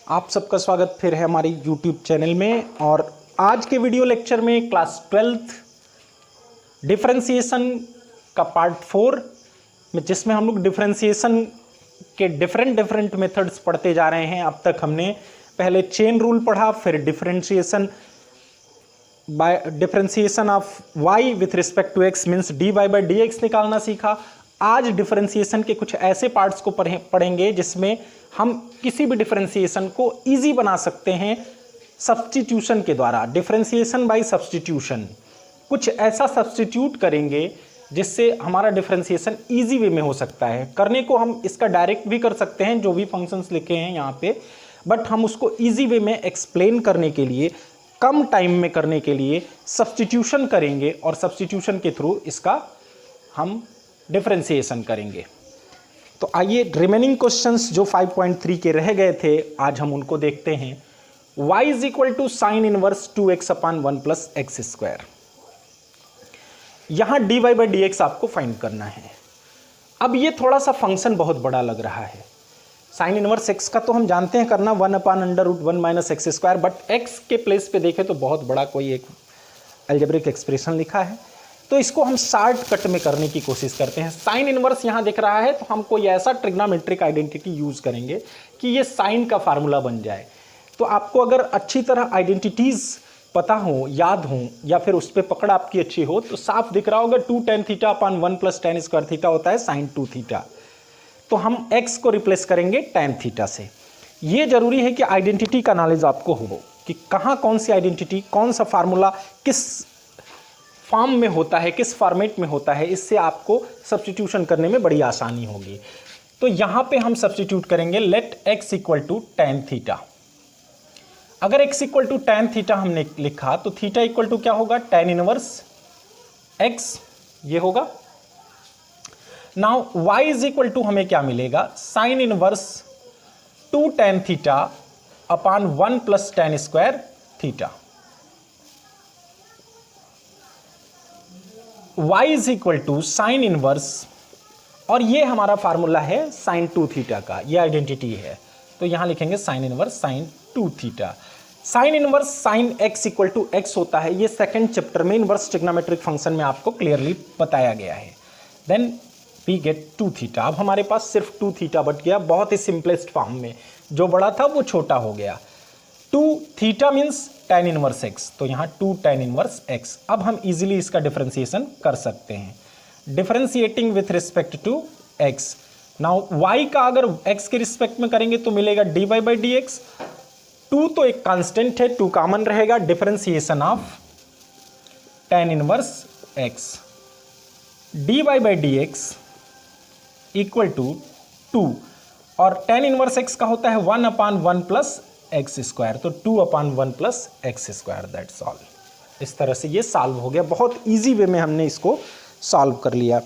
आप सबका स्वागत फिर है हमारे YouTube चैनल में। और आज के वीडियो लेक्चर में क्लास 12th डिफरेंशिएशन का पार्ट 4 में, जिसमें हम लोग डिफरेंशिएशन के डिफरेंट मेथड्स पढ़ते जा रहे हैं। अब तक हमने पहले चेन रूल पढ़ा, फिर differentiation of y with respect to x means dy by d x निकालना सीखा। आज डिफरेंशिएशन के कुछ ऐसे पार्ट्स को पढ़ेंगे जिसमें हम किसी भी डिफरेंशिएशन को इजी बना सकते हैं सब्स्टिट्यूशन के द्वारा। डिफरेंशिएशन बाय सब्स्टिट्यूशन, कुछ ऐसा सब्स्टिट्यूट करेंगे जिससे हमारा डिफरेंशिएशन इजी वे में हो सकता है। करने को हम इसका डायरेक्ट भी कर सकते हैं, जो भी फंक्शंस लिखे हैं यहाँ पे, बट हम उसको इजी वे में एक्सप्लेन करने के लिए, कम टाइम में करने के लिए सब्स्टिट्यूशन करेंगे और सब्स्टिट्यूशन के थ्रू इसका हम डिफरेंशिएशन करेंगे। तो आइए रिमेनिंग क्वेश्चंस जो 5.3 के रह गए थे आज हम उनको देखते हैं। y is equal to sine inverse 2x upon 1 plus x square. यहां dy बाई डी एक्स आपको फाइंड करना है। अब ये थोड़ा सा फंक्शन बहुत बड़ा लग रहा है। साइन इनवर्स x का तो हम जानते हैं करना 1 upon under root 1 minus x square, but x के प्लेस पे देखें तो बहुत बड़ा कोई एक अलजेब्रिक एक्सप्रेशन लिखा है। तो इसको हम शॉर्टकट में करने की कोशिश करते हैं। साइन इनवर्स यहाँ दिख रहा है तो हम कोई ऐसा ट्रिग्नोमेट्रिक आइडेंटिटी यूज करेंगे कि ये साइन का फार्मूला बन जाए। तो आपको अगर अच्छी तरह आइडेंटिटीज पता हो, याद हो, या फिर उस पर पकड़ आपकी अच्छी हो तो साफ दिख रहा होगा 2 tan theta upon 1 plus tan square theta होता है साइन 2 थीटा। तो हम x को रिप्लेस करेंगे tan थीटा से। ये जरूरी है कि आइडेंटिटी का नॉलेज आपको हो कि कहाँ कौन सी आइडेंटिटी, कौन सा फार्मूला किस फॉर्म में होता है, किस फॉर्मेट में होता है। इससे आपको सब्स्टिट्यूशन करने में बड़ी आसानी होगी। तो यहां पे हम सब्स्टिट्यूट करेंगे let x equal to tan theta. अगर x equal to tan theta हमने लिखा तो थीटा इक्वल टू क्या होगा, tan इनवर्स x ये होगा। Now y is equal to हमें क्या मिलेगा, sine inverse 2 tan theta upon 1 plus tan square theta. y is equal to sine inverse, और ये हमारा फार्मूला है साइन 2 थीटा का, ये आइडेंटिटी है। तो यहां लिखेंगे sine inverse sine 2 theta. Sine inverse sine x equal to x होता है, ये सेकंड चैप्टर में इनवर्स ट्रिग्नोमेट्रिक फंक्शन में आपको क्लियरली बताया गया है। Then we get 2 theta. अब हमारे पास सिर्फ 2 थीटा बच गया, बहुत ही सिंपलेस्ट फॉर्म में। जो बड़ा था वो छोटा हो गया। 2 theta means tan inverse x, तो यहाँ 2 tan इनवर्स x। अब हम इजीली इसका डिफरेंशिएशन कर सकते हैं, differentiating with respect to x। Now y का अगर x के रिस्पेक्ट में करेंगे तो मिलेगा dy बाई डी एक्स। 2 तो एक कांस्टेंट है, 2 कॉमन रहेगा। Differentiation of tan inverse x, dy by d x equal to 2, और tan इनवर्स x का होता है 1 अपान 1 प्लस एक्स स्क्वायर, तो 2 upon 1 plus x square, that's all. इस तरह से ये सॉल्व हो गया, बहुत इजी वे में हमने इसको सॉल्व कर लिया।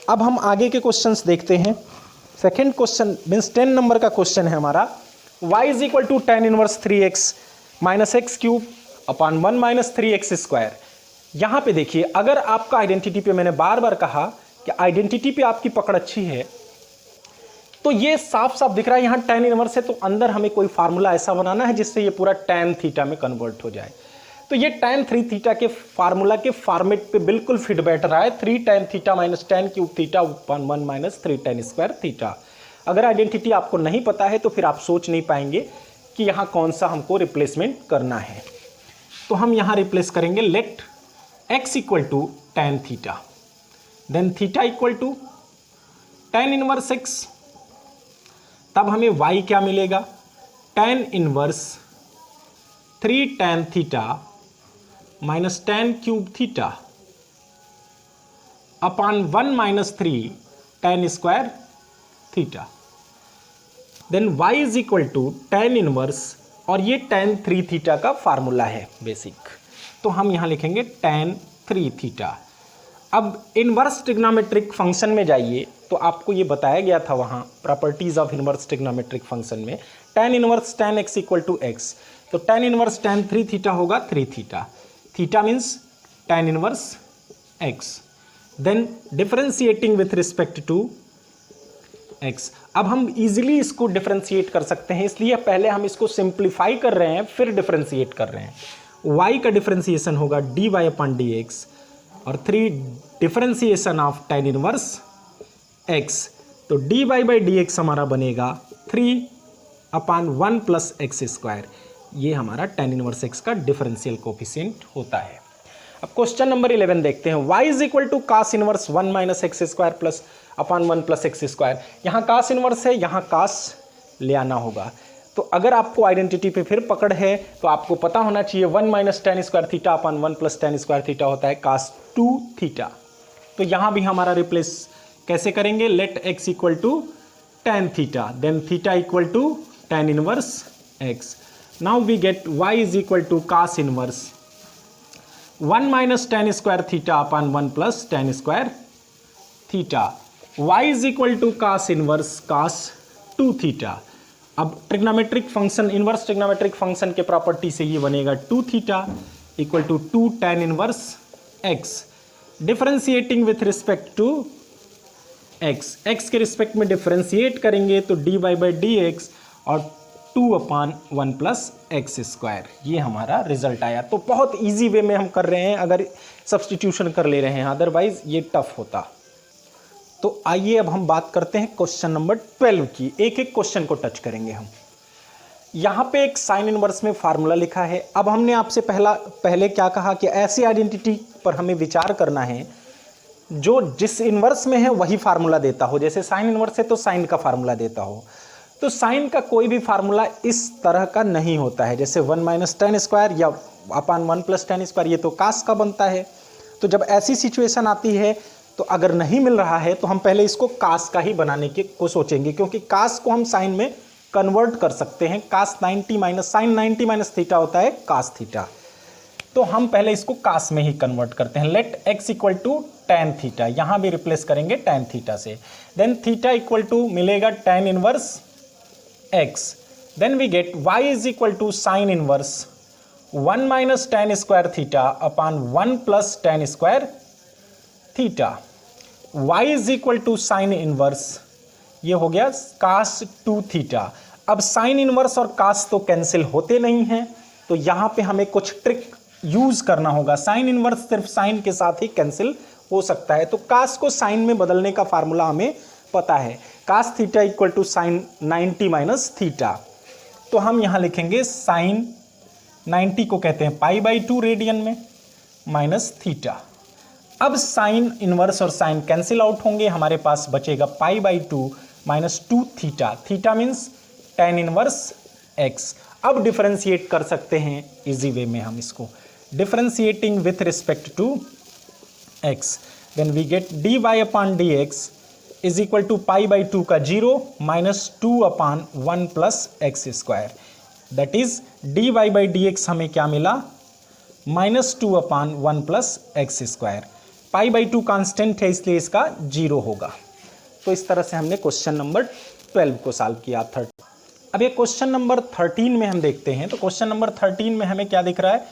अब हम आगे के क्वेश्चंस देखते हैं। सेकंड क्वेश्चन मीन्स 10 नंबर का क्वेश्चन है हमारा। y is equal to tan inverse 3x minus x cube upon 1 minus 3x square. यहाँ पे देखिए, अगर आपका आइडेंटिटी पे, मैंने बार बार कहा कि आइडेंटिटी पे आपकी पकड़ अच्छी है तो ये साफ साफ दिख रहा है यहाँ tan इनवर्स है, तो अंदर हमें कोई फार्मूला ऐसा बनाना है जिससे ये पूरा tan थीटा में कन्वर्ट हो जाए। तो ये tan 3 थीटा के फार्मूला के फॉर्मेट पे बिल्कुल फिट बैठ रहा है। 3 tan theta minus tan cube theta upon 1 minus 3 tan square theta. अगर आइडेंटिटी आपको नहीं पता है तो फिर आप सोच नहीं पाएंगे कि यहाँ कौन सा हमको रिप्लेसमेंट करना है। तो हम यहाँ रिप्लेस करेंगे let x equal to tan theta, then theta equal to tan inverse x। तब हमें y क्या मिलेगा, tan inverse 3 tan theta minus tan cube theta upon 1 minus 3 tan square theta. Then y is equal to tan inverse, और ये tan 3 theta का formula है basic, तो हम यहां लिखेंगे tan 3 थीटा। अब इनवर्स ट्रिग्नोमेट्रिक फंक्शन में जाइए तो आपको ये बताया गया था वहाँ properties of inverse trigonometric function में, tan inverse tan x equal to x। तो tan इनवर्स tan 3 थीटा होगा 3 theta, theta means tan inverse x। Then differentiating with respect to x। अब हम इजीली इसको डिफरेंशिएट कर सकते हैं, इसलिए पहले हम इसको सिंप्लीफाई कर रहे हैं फिर डिफरेंशिएट कर रहे हैं। y का डिफरेंशिएशन होगा dy/dx और 3 differentiation of tan inverse x, तो dy/dx हमारा बनेगा 3/1 + x²। ये हमारा tan इनवर्स x का डिफरेंशियल कोफिशिएंट होता है। अब क्वेश्चन नंबर 11 देखते हैं। y = cos inverse 1 - x² +/1 + x²। यहाँ cos इनवर्स है, यहाँ cos ले आना होगा। तो अगर आपको आइडेंटिटी पे फिर पकड़ है तो आपको पता होना चाहिए 1 - tan² θ/1 + tan² θ होता है cos 2θ। तो यहाँ भी हमारा रिप्लेस कैसे करेंगे? Let x = tan θ, then θ = tan inverse x। Now we get y = cos inverse 1 - tan² θ/1 + tan² θ। y = cos inverse cos 2θ। अब trigonometric function, inverse trigonometric function के प्रॉपर्टी से ये बनेगा 2θ = 2 tan inverse x। Differentiating with respect to x के respect में differentiate करेंगे तो dy/dx और 2/1 + x²। ये हमारा रिजल्ट आया। तो बहुत इजी वे में हम कर रहे हैं अगर सब्स्टिट्यूशन कर ले रहे हैं, अदरवाइज ये टफ होता। तो आइए अब हम बात करते हैं क्वेश्चन नंबर 12 की। एक एक क्वेश्चन को टच करेंगे हम। यहाँ पे एक साइन इनवर्स में फार्मूला लिखा है। अब हमने आपसे पहले क्या कहा कि ऐसी आइडेंटिटी पर हमें विचार करना है जो जिस इनवर्स में है वही फार्मूला देता हो। जैसे साइन इनवर्स है तो साइन का फार्मूला देता हो। तो साइन का कोई भी फार्मूला इस तरह का नहीं होता है, जैसे 1 - tan² या /1 + tan², ये तो कास का बनता है। तो जब ऐसी सिचुएशन आती है तो अगर नहीं मिल रहा है तो हम पहले इसको कास का ही बनाने को सोचेंगे, क्योंकि कास को हम साइन में कन्वर्ट कर सकते हैं। कास 90 - साइन 90 - थीटा होता है कास थीटा। तो हम पहले इसको कास में ही कन्वर्ट करते हैं। लेट x = tan थीटा, यहाँ भी रिप्लेस करेंगे tan थीटा से। देन थीटा = मिलेगा tan inverse x। Then we get y = sine inverse 1 - tan² θ/1 + tan² theta. y = sine inverse, ये हो गया cos 2θ। अब साइन इनवर्स और cos तो कैंसिल होते नहीं हैं, तो यहाँ पे हमें कुछ ट्रिक यूज करना होगा। साइन इनवर्स सिर्फ साइन के साथ ही कैंसिल हो सकता है। तो cos को साइन में बदलने का फार्मूला हमें पता है। cos θ = sine 90 - theta. तो हम यहाँ लिखेंगे साइन 90 को कहते हैं π/2 रेडियन में माइनस थीटा। अब साइन इनवर्स और साइन कैंसिल आउट होंगे, हमारे पास बचेगा π/2 - 2θ। Theta means tan inverse x। अब डिफरेंशिएट कर सकते हैं इजी वे में हम इसको, differentiating with respect to x। Then we get dy/dx = π/2 का 0 - 2/1 + x²। दैट इज dy/dx हमें क्या मिला? -2/1 + x²। π/2 कांस्टेंट है इसलिए इसका 0 होगा। तो इस तरह से हमने क्वेश्चन नंबर 12 को सॉल्व किया। अब ये क्वेश्चन नंबर 13 में हम देखते हैं। तो क्वेश्चन नंबर 13 में हमें क्या दिख रहा है?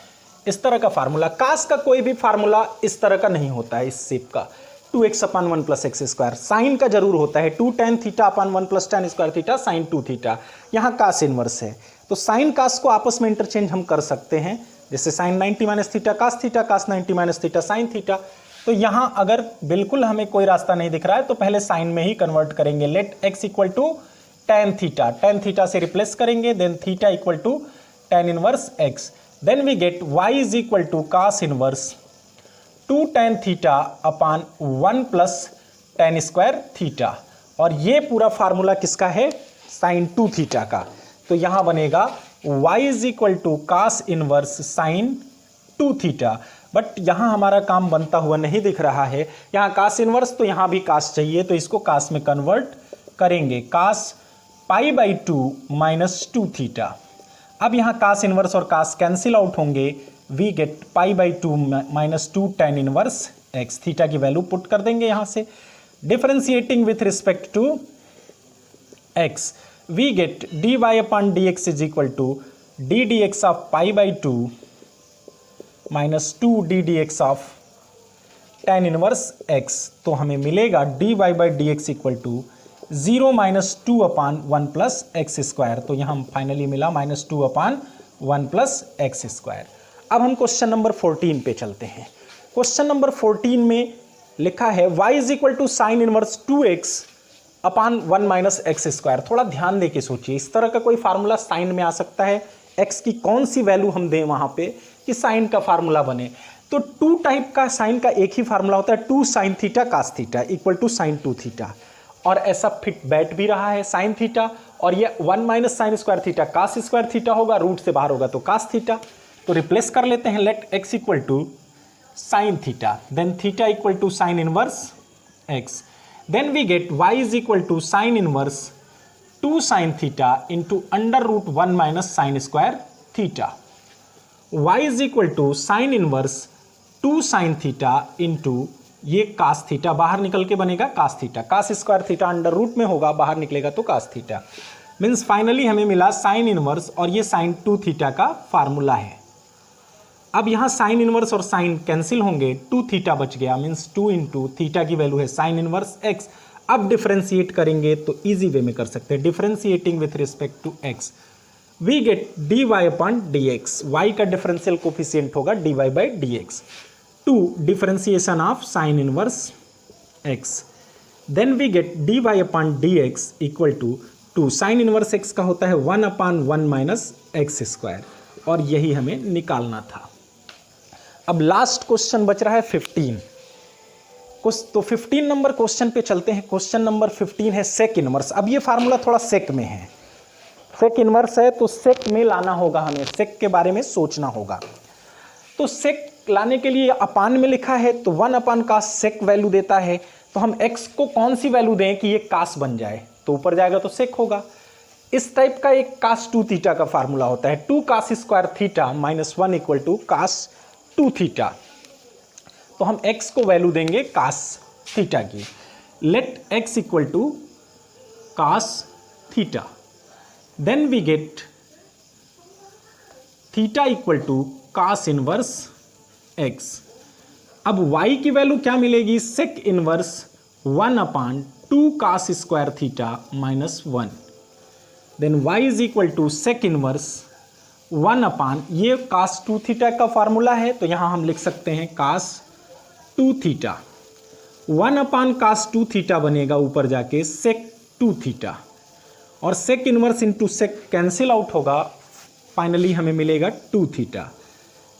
इस तरह का फार्मूला। कास का कोई भी फार्मूला इस तरह का नहीं होता है, इस शेप का 2x/1 + x²। साइन का जरूर होता है 2 tan θ/1 + tan² θ sin 2θ। यहाँ कास इनवर्स है तो साइन कास को आपस में इंटरचेंज हम कर सकते हैं, जैसे साइन 90 - थीटा कास थीटा, कास 90 - थीटा साइन थीटा। तो यहाँ अगर बिल्कुल हमें कोई रास्ता नहीं दिख रहा है तो पहले साइन में ही कन्वर्ट करेंगे। Let x = tan theta, tan theta से रिप्लेस करेंगे। Then theta = tan inverse x। Then we get y = cos inverse 2 tan θ/1 + tan² θ। और ये पूरा फार्मूला किसका है? sin 2θ का। तो यहाँ बनेगा y = cos inverse sin 2θ। But यहाँ हमारा काम बनता हुआ नहीं दिख रहा है। यहाँ cos इनवर्स तो यहाँ भी cos चाहिए, तो इसको cos में कन्वर्ट करेंगे। cos π/2 - 2θ। अब यहाँ cos इनवर्स और cos कैंसिल आउट होंगे। We get π/2 - 2 tan inverse x। Theta की वैल्यू पुट कर देंगे यहाँ से। Differentiating with respect to x, we get dy/dx = ddx of π/2 - 2 ddx of tan inverse x। तो हमें मिलेगा dy/dx = 0 minus 2 upon 1 plus x square. तो यहाँ फाइनली मिला -2 अपान 1 प्लस एक्स स्क्वायर। अब हम क्वेश्चन नंबर 14 पे चलते हैं। क्वेश्चन नंबर 14 में लिखा है y is equal to sine inverse 2x upon 1 minus x square. थोड़ा ध्यान दे के सोचिए, इस तरह का कोई फार्मूला साइन में आ सकता है, x की कौन सी वैल्यू हम दें वहां पे कि साइन का फार्मूला बने। तो 2 टाइप का साइन का एक ही फार्मूला होता है, 2 sine theta cos theta equal to sine 2 theta, और ऐसा फिट बैठ भी रहा है साइन थीटा, और ये 1 minus sine square theta cos square theta होगा, रूट से बाहर होगा तो कास थीटा। तो रिप्लेस कर लेते हैं, let x equal to sine theta, then theta equal to sine inverse x, then we get y is equal to sin inverse 2 sin theta into under root 1 minus sin square theta. y is equal to sin inverse 2 sin theta into ये cos theta बाहर निकल के बनेगा cos theta, cos square theta under root में होगा, बाहर निकलेगा तो cos theta। मीन्स फाइनली हमें मिला sin इनवर्स, और ये sin 2 थीटा का फार्मूला है। अब यहाँ साइन इनवर्स और साइन कैंसिल होंगे, 2 थीटा बच गया, मीन्स 2 इंटू थीटा की वैल्यू है साइन इनवर्स एक्स। अब डिफरेंशिएट करेंगे तो इजी वे में कर सकते हैं, differentiating with respect to x we get D Y upon D x, y का डिफरेंशियल कोफिशिएंट होगा d Y by d x, to differentiation of sine inverse x, then we get D Y upon D x equal to 2 sine inverse x का होता है 1 upon 1 minus x square, और यही हमें निकालना था। अब लास्ट क्वेश्चन बच रहा है 15 कुछ, तो 15 नंबर क्वेश्चन पे चलते हैं। क्वेश्चन नंबर 15 है सेक इनवर्स। अब ये फार्मूला थोड़ा सेक में है, सेक इनवर्स है तो सेक में लाना होगा, हमें सेक के बारे में सोचना होगा। तो सेक लाने के लिए अपान में लिखा है तो 1 अपान कास सेक वैल्यू देता है, तो हम x को कौन सी वैल्यू दें कि ये कास बन जाए, तो ऊपर जाएगा तो सेक होगा। इस टाइप का एक कास 2 थीटा का फार्मूला होता है, 2 cos square theta minus 1 equal to cos 2 theta. तो हम x को वैल्यू देंगे कास थीटा की, let x equal to cos theta, then we get theta equal to cos inverse x। अब y की वैल्यू क्या मिलेगी, sec inverse 1 upon 2 cos square theta minus 1, then y is equal to sec inverse 1 upon, ये cos 2 theta का formula है तो यहां हम लिख सकते हैं कास 2 थीटा, 1 अपान कास 2 थीटा बनेगा ऊपर जाके सेक 2 थीटा, और sec inverse into sec cancel out होगा, फाइनली हमें मिलेगा 2 theta,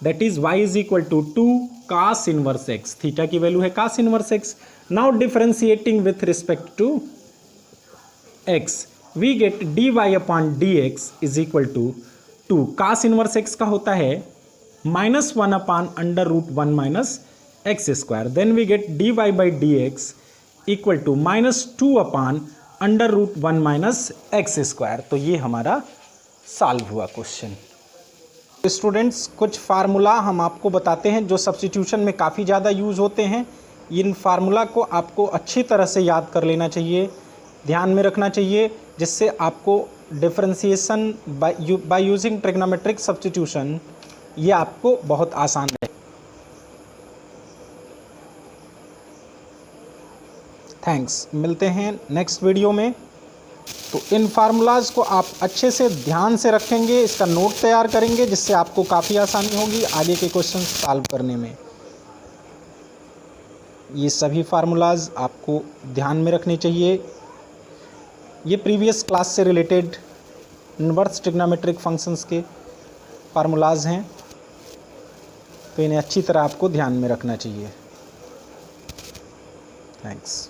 that is y is equal to 2 cos inverse x, theta की वैल्यू है cos inverse x। Now differentiating with respect to x we get D Y upon D X is equal to 2 cos inverse x का होता है -1 upon under root 1 minus x square, then we get D Y by d x equal to -2 upon under root 1 minus x square. तो ये हमारा solve हुआ question. Students, कुछ formula हम आपको बताते हैं जो सब्स्टिट्यूशन में काफ़ी ज़्यादा यूज़ होते हैं। इन फार्मूला को आपको अच्छी तरह से याद कर लेना चाहिए, ध्यान में रखना चाहिए, जिससे आपको differentiation by using trigonometric substitution ये आपको बहुत आसान है। थैंक्स, मिलते हैं नेक्स्ट वीडियो में। तो इन फार्मूलाज को आप अच्छे से ध्यान से रखेंगे, इसका नोट तैयार करेंगे, जिससे आपको काफ़ी आसानी होगी आगे के क्वेश्चन सॉल्व करने में। ये सभी फार्मूलाज आपको ध्यान में रखने चाहिए। ये प्रीवियस क्लास से रिलेटेड इनवर्स ट्रिग्नोमेट्रिक फंक्शंस के फार्मूलाज हैं, तो इन्हें अच्छी तरह आपको ध्यान में रखना चाहिए। थैंक्स।